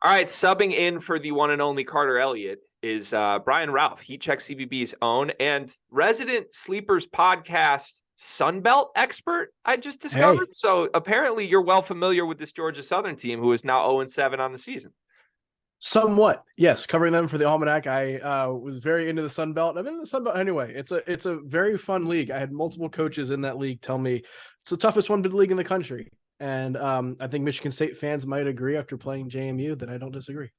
All right, subbing in for the one and only Carter Elliott is Brian Ralph. He checks CBB's own and resident Sleepers podcast Sunbelt expert, I just Hey, discovered. So apparently you're well familiar with this Georgia Southern team who is now 0-7 on the season. somewhat, yes. Covering them for the Almanac, I was very into the Sun Belt. I'm in the Sun Belt anyway. It's a very fun league. I had multiple coaches in that league tell me it's the toughest one bid league in the country, and I think Michigan State fans might agree after playing JMU that I don't disagree.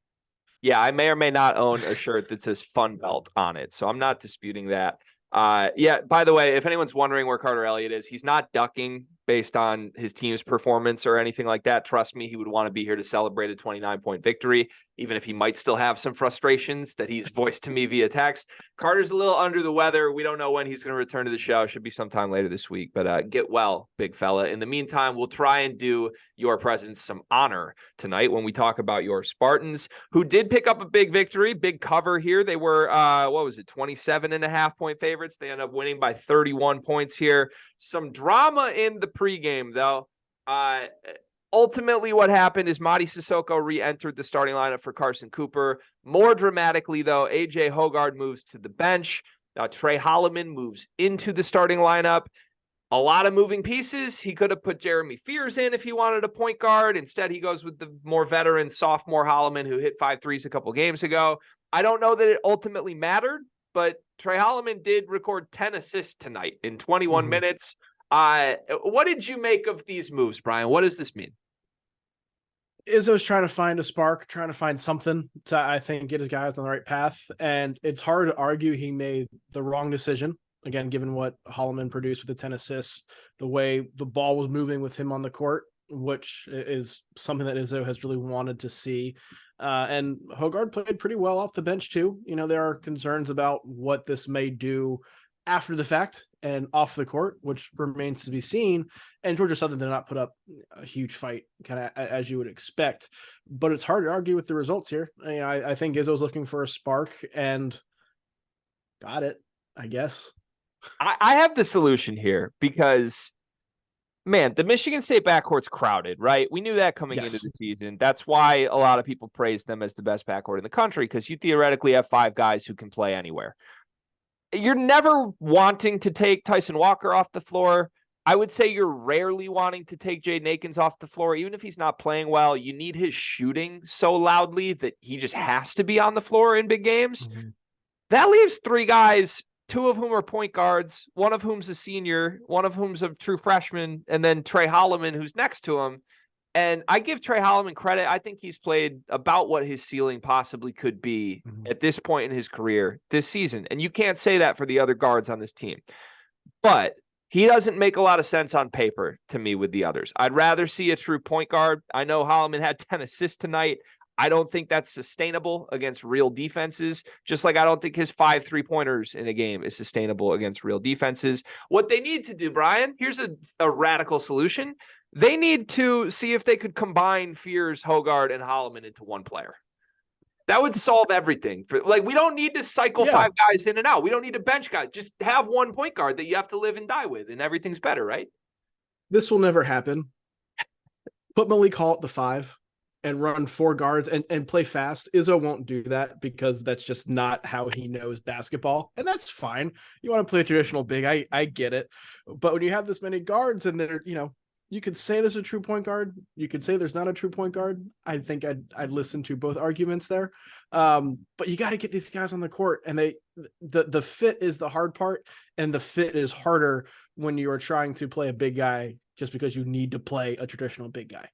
Yeah, I may or may not own a shirt that says Fun Belt on it, so I'm not disputing that. Yeah, by the way, if anyone's wondering where Carter Elliott is, he's not ducking based on his team's performance or anything like that. Trust me, he would want to be here to celebrate a 29-point victory, even if he might still have some frustrations that he's voiced to me via text. Carter's a little under the weather. We don't know when he's going to return to the show. Should be sometime later this week, but get well, big fella. In the meantime, we'll try and do your presence some honor tonight when we talk about your Spartans, who did pick up a big victory, big cover here. They were, 27.5-point favorites. They end up winning by 31 points here. Some drama in the pregame, though. Ultimately, what happened is Mady Sissoko re-entered the starting lineup for Carson Cooper. More dramatically, though, A.J. Hoggard moves to the bench. Trey Holloman moves into the starting lineup. A lot of moving pieces. He could have put Jeremy Fears in if he wanted a point guard. Instead, he goes with the more veteran sophomore Holloman, who hit 5 threes a couple games ago. I don't know that it ultimately mattered, but Trey Holloman did record 10 assists tonight in 21 minutes. What did you make of these moves, Brian? What does this mean? Izzo's trying to find a spark, trying to find something to, I think, get his guys on the right path. And it's hard to argue he made the wrong decision. Again, given what Holloman produced with the 10 assists, the way the ball was moving with him on the court, which is something that Izzo has really wanted to see. And Hoggard played pretty well off the bench too. You know, there are concerns about what this may do after the fact and off the court, which remains to be seen. And Georgia Southern did not put up a huge fight, kind of as you would expect. But it's hard to argue with the results here. I think Izzo's looking for a spark and got it, I guess. I have the solution here because, man, the Michigan State backcourt's crowded, right? We knew that coming into the season. That's why a lot of people praise them as the best backcourt in the country, because you theoretically have 5 guys who can play anywhere. You're never wanting to take Tyson Walker off the floor. I would say you're rarely wanting to take Jaden Akins off the floor. Even if he's not playing well, you need his shooting so loudly that he just has to be on the floor in big games. That leaves 3 guys, 2 of whom are point guards, one of whom's a senior, one of whom's a true freshman, and then Trey Holloman, who's next to him. And I give Trey Holloman credit. I think he's played about what his ceiling possibly could be at this point in his career this season. And you can't say that for the other guards on this team. But he doesn't make a lot of sense on paper to me with the others. I'd rather see a true point guard. I know Holloman had 10 assists tonight. I don't think that's sustainable against real defenses, just like I don't think his 5 3-pointers in a game is sustainable against real defenses. What they need to do, Brian, here's a radical solution. They need to see if they could combine Fears, Hoggard, and Holloman into one player. That would solve everything. We don't need to cycle 5 guys in and out. We don't need a bench guy. Just have one point guard that you have to live and die with, and everything's better, right? This will never happen. Put Malik Hall at the 5 and run 4 guards and play fast. Izzo won't do that because that's just not how he knows basketball. And that's fine. You want to play a traditional big. I get it. But when you have this many guards and they're, you could say there's a true point guard. You could say there's not a true point guard. I think I'd listen to both arguments there. But you got to get these guys on the court, and the fit is the hard part, and the fit is harder when you are trying to play a big guy just because you need to play a traditional big guy.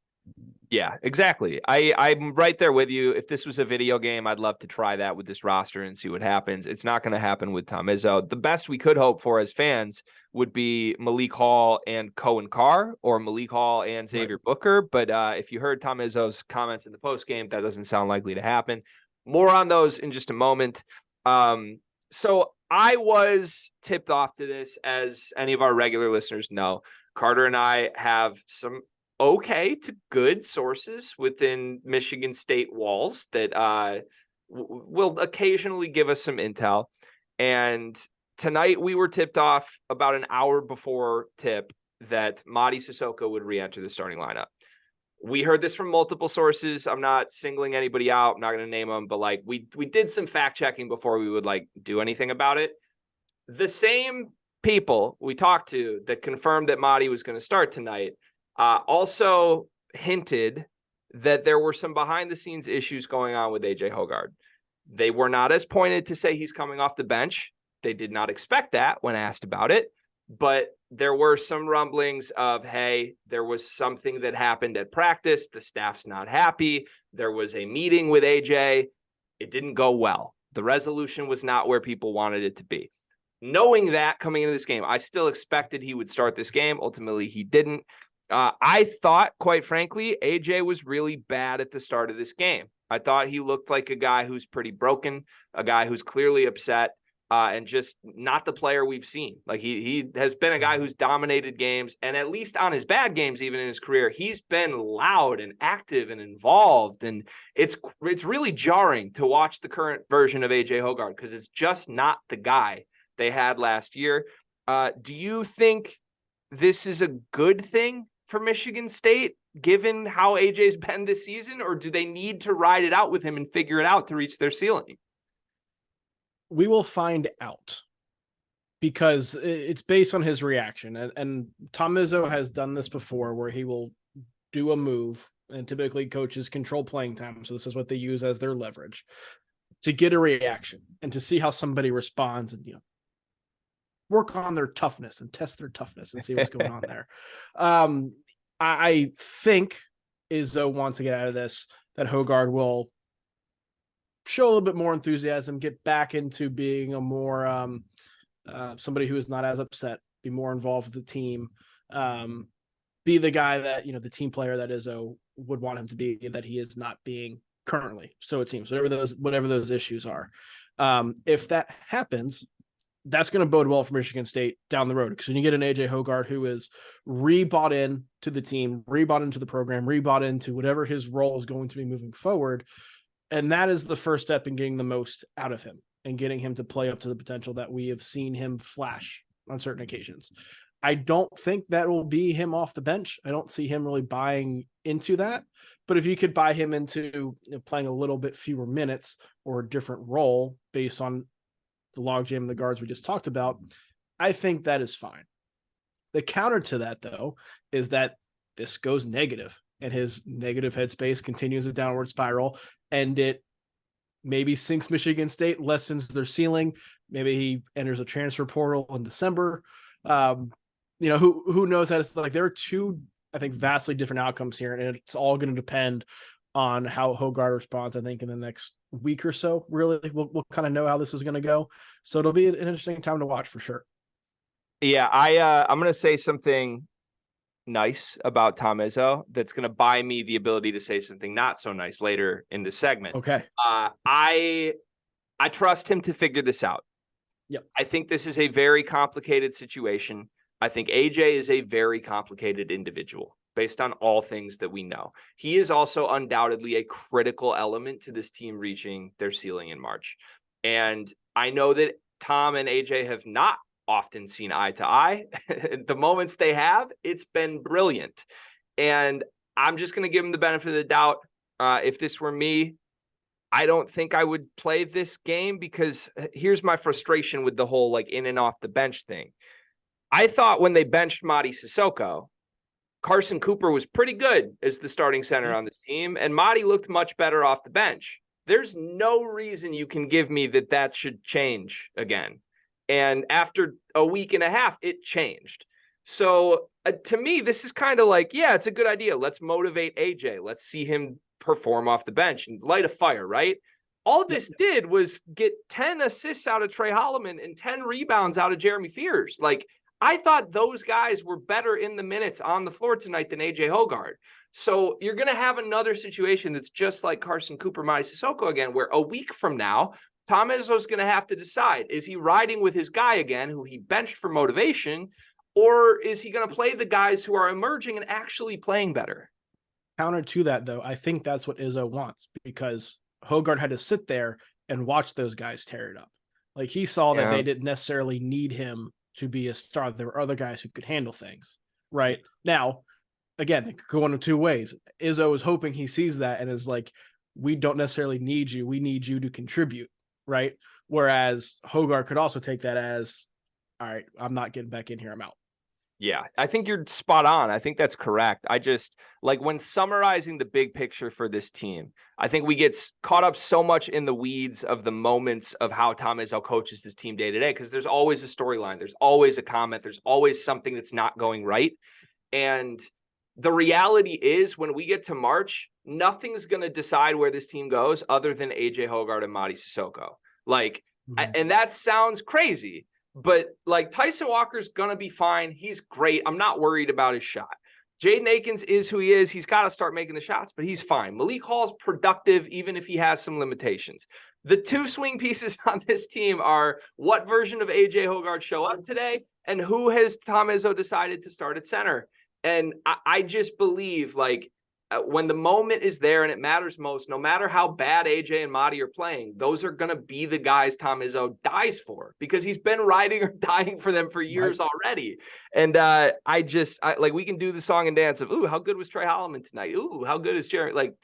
Yeah, exactly. I'm right there with you. If this was a video game, I'd love to try that with this roster and see what happens. It's not going to happen with Tom Izzo. The best we could hope for as fans would be Malik Hall and Cohen Carr, or Malik Hall and Xavier Booker. But if you heard Tom Izzo's comments in the postgame, that doesn't sound likely to happen. More on those in just a moment. So I was tipped off to this, as any of our regular listeners know. Carter and I have some okay to good sources within Michigan State walls that will occasionally give us some intel. And tonight we were tipped off about an hour before tip that Mady Sissoko would re-enter the starting lineup. we heard this from multiple sources. I'm not singling anybody out. I'm not going to name them, but like we did some fact checking before we would like do anything about it. The same people we talked to that confirmed that Mady was going to start tonight also hinted that there were some behind the scenes issues going on with AJ Hoggard. They were not as pointed to say he's coming off the bench. They did not expect that when asked about it, but there were some rumblings of, hey, there was something that happened at practice. The staff's not happy. There was a meeting with AJ. It didn't go well. The resolution was not where people wanted it to be. Knowing that coming into this game, I still expected he would start this game. Ultimately, he didn't. I thought, quite frankly, AJ was really bad at the start of this game. I thought he looked like a guy who's pretty broken, a guy who's clearly upset, and just not the player we've seen. Like he has been a guy who's dominated games, and at least on his bad games, even in his career, he's been loud and active and involved. And it's really jarring to watch the current version of AJ Hoggard because it's just not the guy they had last year. Do you think this is a good thing for Michigan State, given how AJ's been this season, or do they need to ride it out with him and figure it out to reach their ceiling? We will find out because it's based on his reaction. And Tom Izzo has done this before where he will do a move, and typically coaches control playing time. So this is what they use as their leverage to get a reaction and to see how somebody responds and, work on their toughness and test their toughness and see what's going on there. I think Izzo wants to get out of this, that Hoggard will show a little bit more enthusiasm, get back into being a more somebody who is not as upset, be more involved with the team, be the guy that, the team player that Izzo would want him to be, that he is not being currently. So it seems whatever those issues are. If that happens, that's going to bode well for Michigan State down the road, because when you get an AJ Hoggard who is rebought in to the team, rebought into the program, rebought into whatever his role is going to be moving forward, and that is the first step in getting the most out of him and getting him to play up to the potential that we have seen him flash on certain occasions. I don't think that will be him off the bench. I don't see him really buying into that. But if you could buy him into playing a little bit fewer minutes or a different role based on the logjam and the guards we just talked about, I think that is fine. The counter to that, though, is that this goes negative and his negative headspace continues a downward spiral, and it maybe sinks Michigan State, lessens their ceiling. Maybe he enters a transfer portal in December. Who knows how to, there are two, I think, vastly different outcomes here, and it's all going to depend on how Hoggard responds, I think, in the next week or so. Really, we'll kind of know how this is going to go. So it'll be an interesting time to watch for sure. Yeah, I'm going to say something nice about Tom Izzo that's going to buy me the ability to say something not so nice later in the segment. Okay. I trust him to figure this out. Yep. I think this is a very complicated situation. I think AJ is a very complicated individual based on all things that we know. He is also undoubtedly a critical element to this team reaching their ceiling in March. And I know that Tom and AJ have not often seen eye to eye. The moments they have, it's been brilliant. And I'm just going to give him the benefit of the doubt. If this were me, I don't think I would play this game, because here's my frustration with the whole in and off the bench thing. I thought when they benched Mady Sissoko, Carson Cooper was pretty good as the starting center on this team, and Mady looked much better off the bench. There's no reason you can give me that should change again. And after a week and a half, it changed. So to me, this is kind of it's a good idea. Let's motivate AJ. Let's see him perform off the bench and light a fire, right? All this did was get 10 assists out of Trey Holloman and 10 rebounds out of Jeremy Fears. I thought those guys were better in the minutes on the floor tonight than AJ Hoggard. So you're going to have another situation that's just like Carson Cooper, Mady Sissoko again, where a week from now, Tom Izzo's going to have to decide, is he riding with his guy again, who he benched for motivation, or is he going to play the guys who are emerging and actually playing better? Counter to that, though, I think that's what Izzo wants, because Hoggard had to sit there and watch those guys tear it up. He saw that they didn't necessarily need him to be a star. There were other guys who could handle things right now. again, it could go one of two ways. Izzo is hoping he sees that and is like, we don't necessarily need you. We need you to contribute, right? Whereas Hogarth could also take that as, all right, I'm not getting back in here. I'm out. Yeah, I think you're spot on. I think that's correct. I just like when summarizing the big picture for this team, I think we get caught up so much in the weeds of the moments of how Tom Izzo coaches this team day to day, because there's always a storyline. There's always a comment. There's always something that's not going right. And the reality is when we get to March, nothing's going to decide where this team goes other than AJ Hogarth and Mady Sissoko. Like, and that sounds crazy. But like Tyson Walker's going to be fine. He's great. I'm not worried about his shot. Jaden Akins is who he is. He's got to start making the shots, but he's fine. Malik Hall's productive, even if he has some limitations. The two swing pieces on this team are what version of AJ Hogarth show up today and who has Tom Izzo decided to start at center. And I just believe like when the moment is there and it matters most, no matter how bad AJ and Mady are playing, those are going to be the guys Tom Izzo dies for because he's been riding or dying for them for years already. And like we can do the song and dance of, ooh, how good was Trey Holloman tonight? Ooh, how good is Jerry? Like,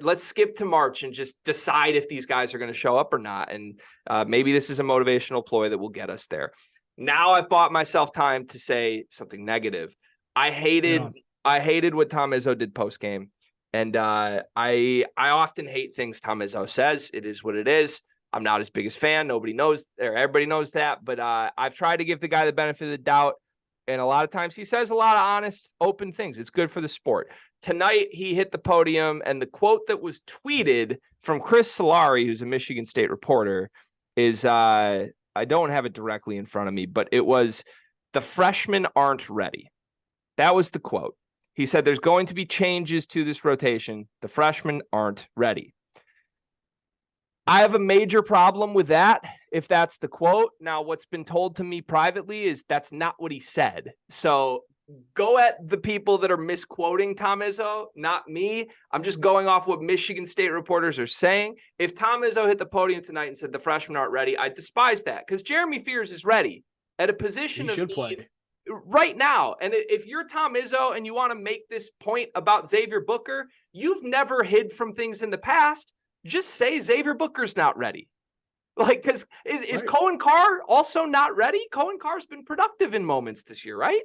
let's skip to March and just decide if these guys are going to show up or not. And maybe this is a motivational ploy that will get us there. Now I've bought myself time to say something negative. I hated what Tom Izzo did post game, and I often hate things Tom Izzo says. It is what it is. I'm not his biggest fan. Nobody knows, or everybody knows that. But I've tried to give the guy the benefit of the doubt, and a lot of times he says a lot of honest, open things. It's good for the sport. Tonight he hit the podium, and the quote that was tweeted from Chris Solari, who's a Michigan State reporter, is I don't have it directly in front of me, but it was, "The freshmen aren't ready." That was the quote. He said there's going to be changes to this rotation. The freshmen aren't ready. I have a major problem with that, if that's the quote. Now, what's been told to me privately is that's not what he said. So go at the people that are misquoting Tom Izzo, not me. I'm just going off what Michigan State reporters are saying. If Tom Izzo hit the podium tonight and said the freshmen aren't ready, I despise that because Jeremy Fears is ready at a position of need play right now. And if you're Tom Izzo and you want to make this point about Xavier Booker, you've never hid from things in the past. Just say Xavier Booker's not ready. Like, because is Cohen Carr also not ready? Cohen Carr's been productive in moments this year, right?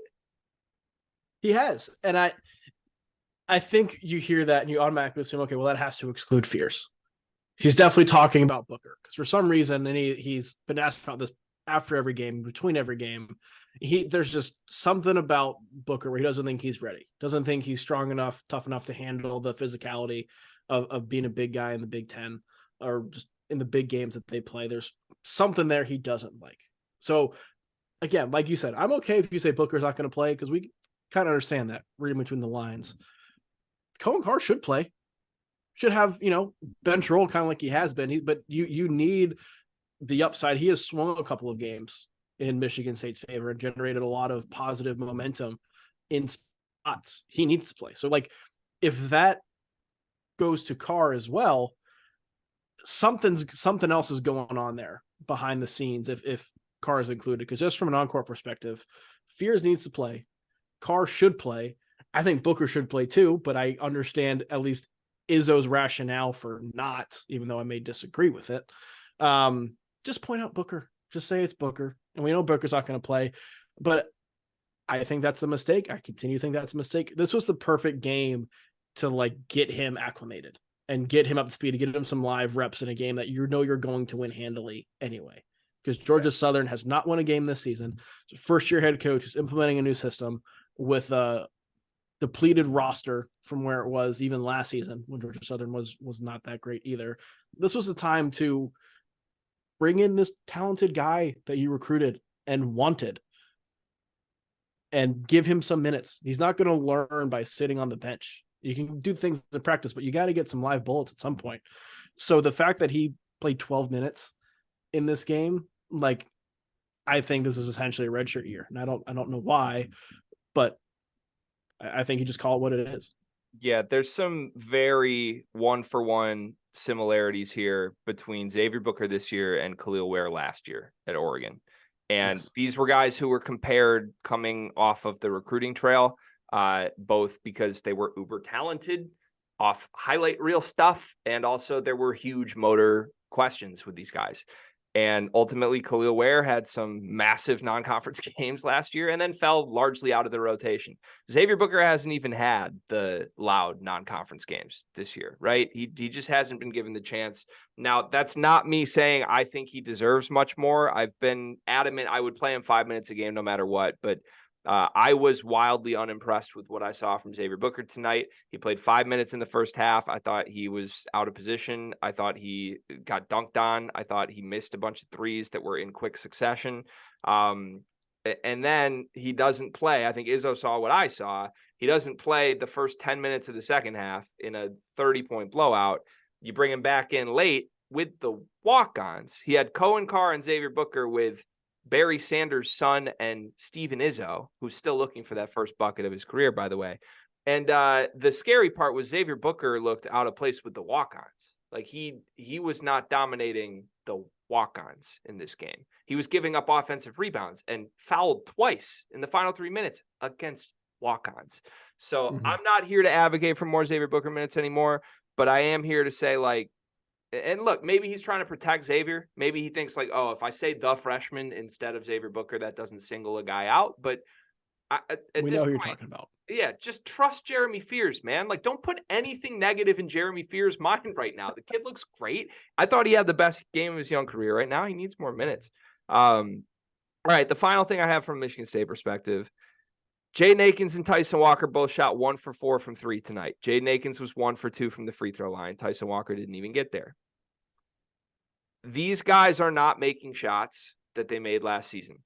He has. And I think you hear that and you automatically assume, okay, well, that has to exclude Fierce. He's definitely talking about Booker because for some reason, and he's been asked about this after every game, between every game, there's just something about Booker where he doesn't think he's ready, doesn't think he's strong enough, tough enough to handle the physicality of being a big guy in the Big Ten or just in the big games that they play. There's something there he doesn't like. So again, like you said, I'm okay if you say Booker's not going to play because we kind of understand that reading between the lines. Cohen Carr should play, should have, bench role kind of like he has been. But you need the upside. He has swung a couple of games in Michigan State's favor and generated a lot of positive momentum in spots he needs to play. So like if that goes to Carr as well, something else is going on there behind the scenes if Carr is included. Because just from an encore perspective, Fears needs to play. Carr should play. I think Booker should play too, but I understand at least Izzo's rationale for not, even though I may disagree with it. Just point out Booker. Just say it's Booker. And we know Booker's not going to play. But I think that's a mistake. I continue to think that's a mistake. This was the perfect game to like get him acclimated and get him up to speed, to get him some live reps in a game that you're going to win handily anyway. Because Georgia Southern has not won a game this season. So first-year head coach is implementing a new system with a depleted roster from where it was even last season when Georgia Southern was not that great either. This was the time to bring in this talented guy that you recruited and wanted and give him some minutes. He's not going to learn by sitting on the bench. You can do things in practice, but you got to get some live bullets at some point. So the fact that he played 12 minutes in this game, like, I think this is essentially a redshirt year. And I don't know why, but I think you just call it what it is. Yeah, there's some very one-for-one similarities here between Xavier Booker this year and Khalil Ware last year at Oregon. And these were guys who were compared coming off of the recruiting trail. both because they were uber talented off highlight reel stuff, and also there were huge motor questions with these guys. And ultimately, Khalil Ware had some massive non-conference games last year and then fell largely out of the rotation. Xavier Booker hasn't even had the loud non-conference games this year, right? He just hasn't been given the chance. Now, that's not me saying I think he deserves much more. I've been adamant I would play him 5 minutes a game no matter what, but I was wildly unimpressed with what I saw from Xavier Booker tonight. He played 5 minutes in the first half. I thought he was out of position. I thought he got dunked on. I thought he missed a bunch of threes that were in quick succession. And then he doesn't play. I think Izzo saw what I saw. He doesn't play the first 10 minutes of the second half in a 30-point blowout. You bring him back in late with the walk-ons. He had Cohen Carr and Xavier Booker with Barry Sanders' son and Steven Izzo, who's still looking for that first bucket of his career, by the way. And the scary part was Xavier Booker looked out of place with the walk-ons. Like he was not dominating the walk-ons in this game. He was giving up offensive rebounds and fouled twice in the final 3 minutes against walk-ons. So I'm not here to advocate for more Xavier Booker minutes anymore, but I am here to say, like, and look, maybe he's trying to protect Xavier. Maybe he thinks like, oh, if I say the freshman instead of Xavier Booker, that doesn't single a guy out. But at we this know who point, you're talking about. Yeah, just trust Jeremy Fears, man. Like, don't put anything negative in Jeremy Fears' mind right now. The kid looks great. I thought he had the best game of his young career. Right now, he needs more minutes. All right, the final thing I have from a Michigan State perspective, Jaden Akins and Tyson Walker both shot 1 for 4 from 3 tonight. Jaden Akins was 1 for 2 from the free throw line. Tyson Walker didn't even get there. These guys are not making shots that they made last season.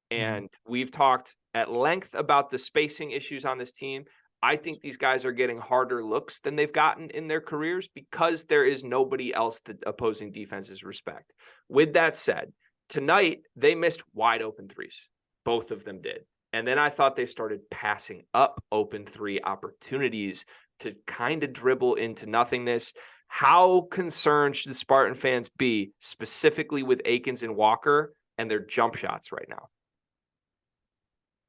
And we've talked at length about the spacing issues on this team. I think these guys are getting harder looks than they've gotten in their careers because there is nobody else that opposing defenses respect. With that said, tonight they missed wide open threes. Both of them did. And then I thought they started passing up open three opportunities to kind of dribble into nothingness. How concerned should the Spartan fans be specifically with Akins and Walker and their jump shots right now?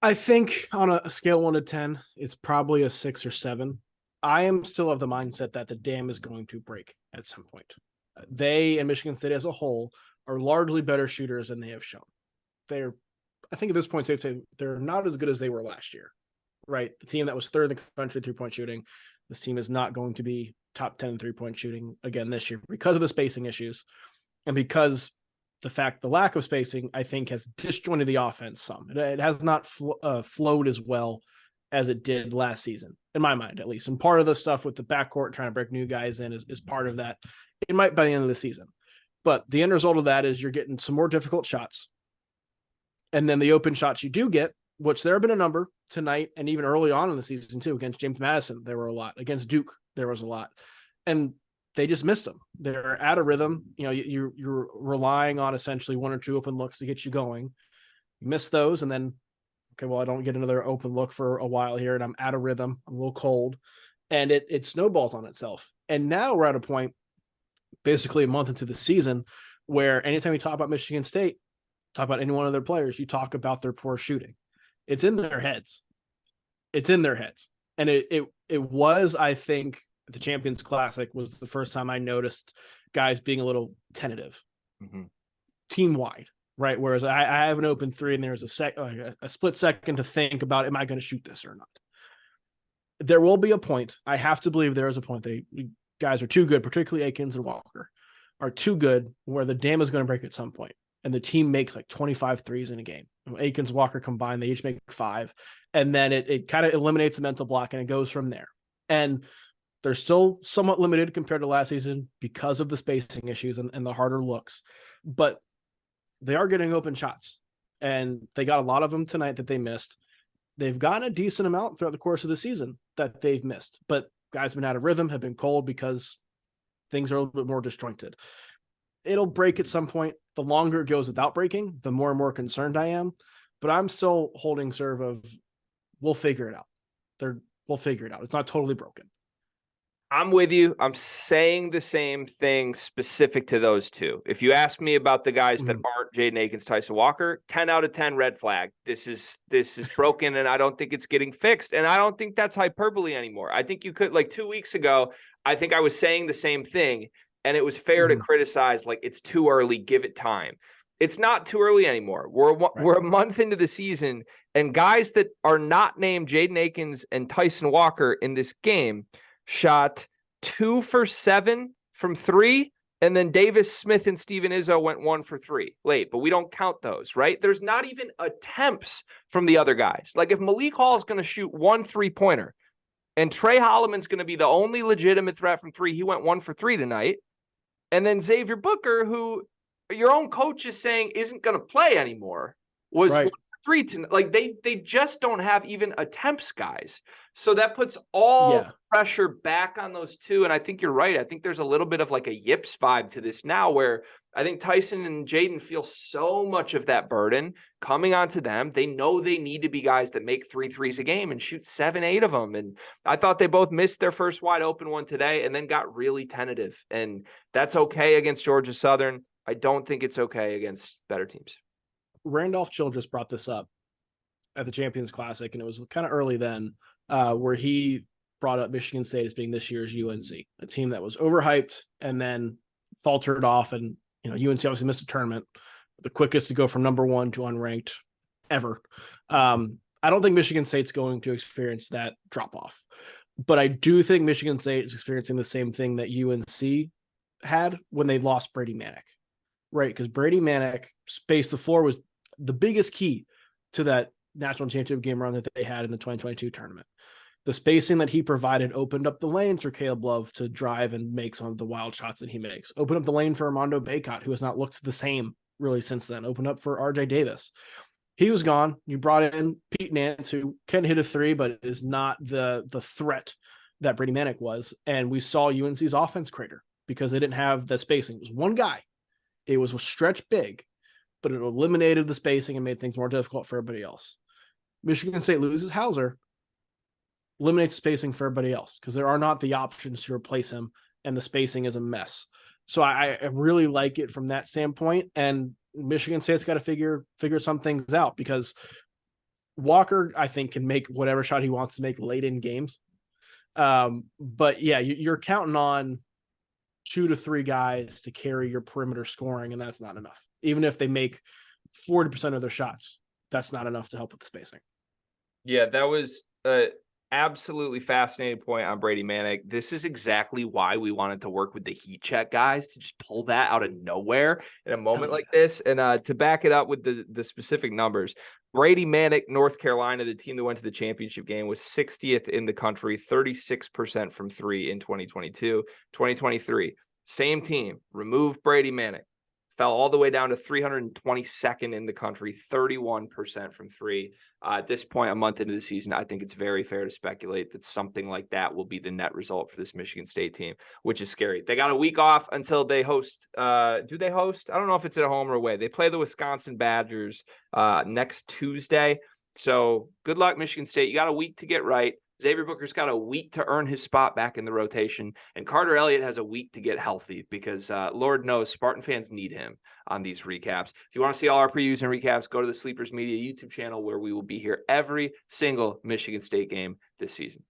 I think on a scale 1 to 10, it's probably a 6 or 7. I am still of the mindset that the dam is going to break at some point. They and Michigan State as a whole are largely better shooters than they have shown. I think at this point, safe to say they're not as good as they were last year, right? The team that was third in the country in 3-point shooting, this team is not going to be top 10 in 3-point shooting again this year because of the spacing issues and because the lack of spacing, I think, has disjointed the offense some. It has not flowed as well as it did last season, in my mind, at least. And part of the stuff with the backcourt trying to break new guys in is part of that. It might by the end of the season. But the end result of that is you're getting some more difficult shots. And then the open shots you do get, which there have been a number tonight and even early on in the season too. Against James Madison, there were a lot. Against Duke, there was a lot. And they just missed them. They're out of rhythm. You know, you're relying on essentially 1 or 2 open looks to get you going. You miss those, and then, okay, well, I don't get another open look for a while here, and I'm out of rhythm. I'm a little cold. And it snowballs on itself. And now we're at a point, basically a month into the season, where anytime we talk about Michigan State, talk about any one of their players, you talk about their poor shooting. It's in their heads. It's in their heads. And it was, I think, the Champions Classic was the first time I noticed guys being a little tentative, team wide, right? Whereas I have an open three and there's a split second to think about, am I going to shoot this or not? There will be a point. I have to believe there is a point. Guys are too good, particularly Akins and Walker, are too good where the dam is going to break at some point. And the team makes like 25 threes in a game. Akins, Walker combined, they each make 5. And then it kind of eliminates the mental block and it goes from there. And they're still somewhat limited compared to last season because of the spacing issues and the harder looks. But they are getting open shots. And they got a lot of them tonight that they missed. They've gotten a decent amount throughout the course of the season that they've missed. But guys have been out of rhythm, have been cold because things are a little bit more disjointed. It'll break at some point. The longer it goes without breaking, the more and more concerned I am. But I'm still holding serve of we'll figure it out. We'll figure it out. It's not totally broken. I'm with you. I'm saying the same thing specific to those two. If you ask me about the guys that aren't Jaden Akins, Tyson Walker, 10 out of 10 red flag. This is broken, and I don't think it's getting fixed. And I don't think that's hyperbole anymore. I think you could, like 2 weeks ago, I think I was saying the same thing, and it was fair to criticize, like, it's too early, give it time. It's not too early anymore. We're a month into the season, and guys that are not named Jaden Akins and Tyson Walker in this game shot 2 for 7 from 3, and then Davis Smith and Steven Izzo went 1 for 3 late, but we don't count those, right? There's not even attempts from the other guys. Like, if Malik Hall is going to shoot 1 3-pointer and Trey Holloman's going to be the only legitimate threat from 3, he went 1 for 3 tonight. And then Xavier Booker, who your own coach is saying isn't going to play anymore, was 1 for 3 tonight. Like, they just don't have even attempts, guys. So that puts all pressure back on those two. And I think you're right. I think there's a little bit of like a yips vibe to this now, where I think Tyson and Jaden feel so much of that burden coming onto them. They know they need to be guys that make 3 threes a game and shoot 7, 8 of them. And I thought they both missed their first wide open one today and then got really tentative. And that's okay against Georgia Southern. I don't think it's okay against better teams. Randolph Childress brought this up at the Champions Classic, and it was kind of early then, where he brought up Michigan State as being this year's UNC, a team that was overhyped and then faltered off. And, UNC obviously missed a tournament, the quickest to go from number 1 to unranked ever. I don't think Michigan State's going to experience that drop off, but I do think Michigan State is experiencing the same thing that UNC had when they lost Brady Manick, right? Because Brady Manick spaced the floor was the biggest key to that national championship game run that they had in the 2022 tournament. The spacing that he provided opened up the lanes for Caleb Love to drive and make some of the wild shots that he makes. Opened up the lane for Armando Bacot, who has not looked the same really since then. Opened up for RJ Davis. He was gone. You brought in Pete Nance, who can hit a 3, but is not the threat that Brady Manick was. And we saw UNC's offense crater because they didn't have the spacing. It was one guy. It was stretch big, but it eliminated the spacing and made things more difficult for everybody else. Michigan State loses Hauser, eliminates the spacing for everybody else because there are not the options to replace him, and the spacing is a mess. So I really like it from that standpoint, and Michigan State's got to figure some things out, because Walker, I think, can make whatever shot he wants to make late in games. But yeah, you're counting on 2 to 3 guys to carry your perimeter scoring, and that's not enough. Even if they make 40% of their shots, that's not enough to help with the spacing. Yeah, that was absolutely fascinating point on Brady Manick. This is exactly why we wanted to work with the heat check guys, to just pull that out of nowhere in a moment like this. And to back it up with the specific numbers, Brady Manick, North Carolina, the team that went to the championship game, was 60th in the country, 36% from 3 in 2022. 2023, same team, removed Brady Manick, fell all the way down to 322nd in the country, 31% from 3. At this point, a month into the season, I think it's very fair to speculate that something like that will be the net result for this Michigan State team, which is scary. They got a week off until they host. Do they host? I don't know if it's at home or away. They play the Wisconsin Badgers next Tuesday. So good luck, Michigan State. You got a week to get right. Xavier Booker's got a week to earn his spot back in the rotation, and Carter Elliott has a week to get healthy because Lord knows Spartan fans need him on these recaps. If you want to see all our previews and recaps, go to the Sleepers Media YouTube channel, where we will be here every single Michigan State game this season.